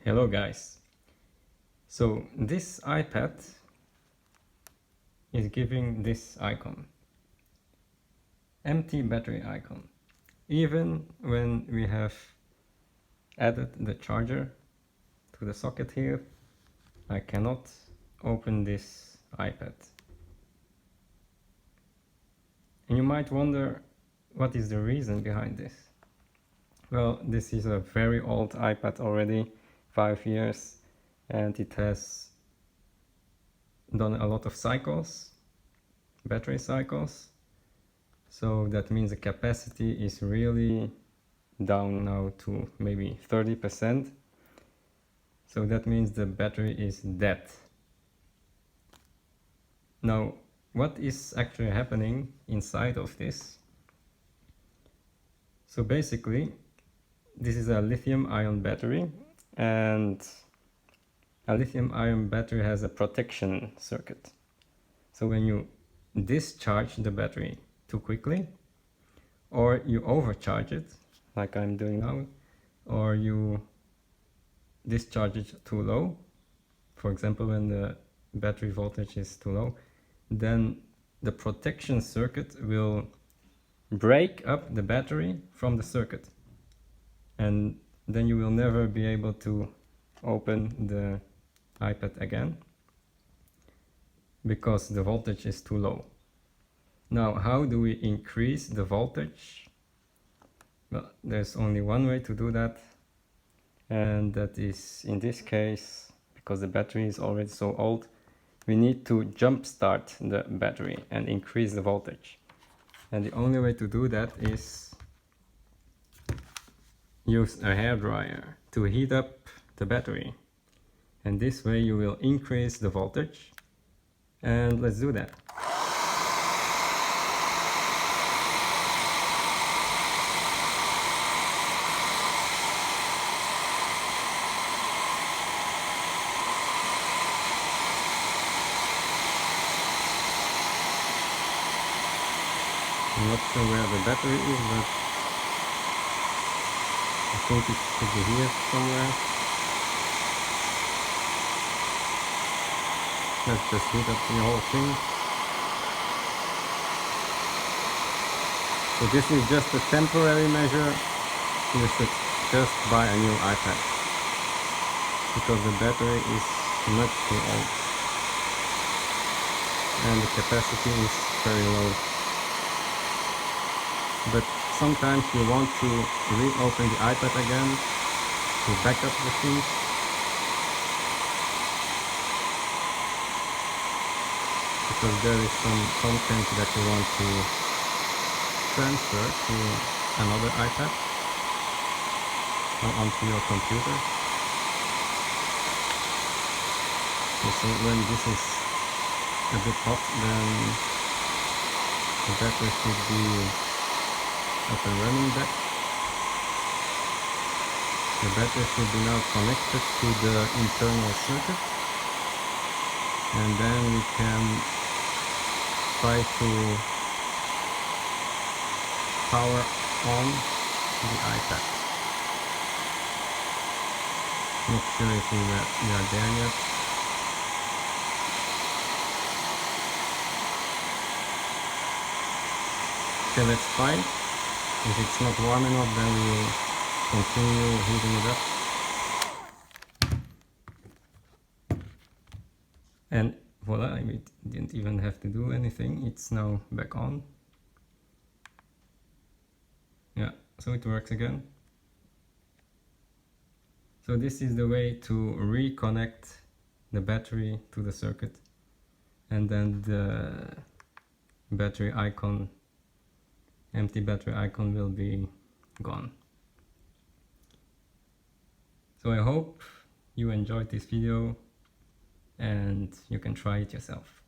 Hello guys. So this iPad is giving this icon, empty battery icon. Even when we have added the charger to the socket here, I cannot open this iPad. And you might wonder, what is the reason behind this? Well, this is a very old iPad already, 5 years, and it has done a lot of cycles, battery cycles. So that means the capacity is really down now to maybe 30%. So that means the battery is dead. Now, what is actually happening inside of this? So basically, this is a lithium-ion battery, and a lithium-ion battery has a protection circuit. So when you discharge the battery too quickly, or you overcharge it, like I'm doing now, or you discharge it too low, for example when the battery voltage is too low, then the protection circuit will break up the battery from the circuit, and then you will never be able to open the iPad again because the voltage is too low. Now, how do we increase the voltage? Well, there's only one way to do that, and that is, in this case, because the battery is already so old, we need to jump start the battery and increase the voltage. And the only way to do that is use a hairdryer to heat up the battery. And this way you will increase the voltage. And let's do that. I'm not sure where the battery is, but I think it should be here somewhere. Let's just heat up the whole thing. So this is just a temporary measure. You should just buy a new iPad, because the battery is much too old and the capacity is very low. But sometimes you want to reopen the iPad again to back up the thing. Because there is some content that you want to transfer to another iPad or onto your computer. So when this is a bit hot, then the battery should be up and running back. The battery should be now connected to the internal circuit, and then we can try to power on the iPad. Not sure if we are there yet. Okay, let's try. If it's not warm enough, then we will continue heating it up. And voila, we didn't even have to do anything. It's now back on. Yeah, so it works again. So this is the way to reconnect the battery to the circuit, and then the battery icon, empty battery icon, will be gone. So I hope you enjoyed this video and you can try it yourself.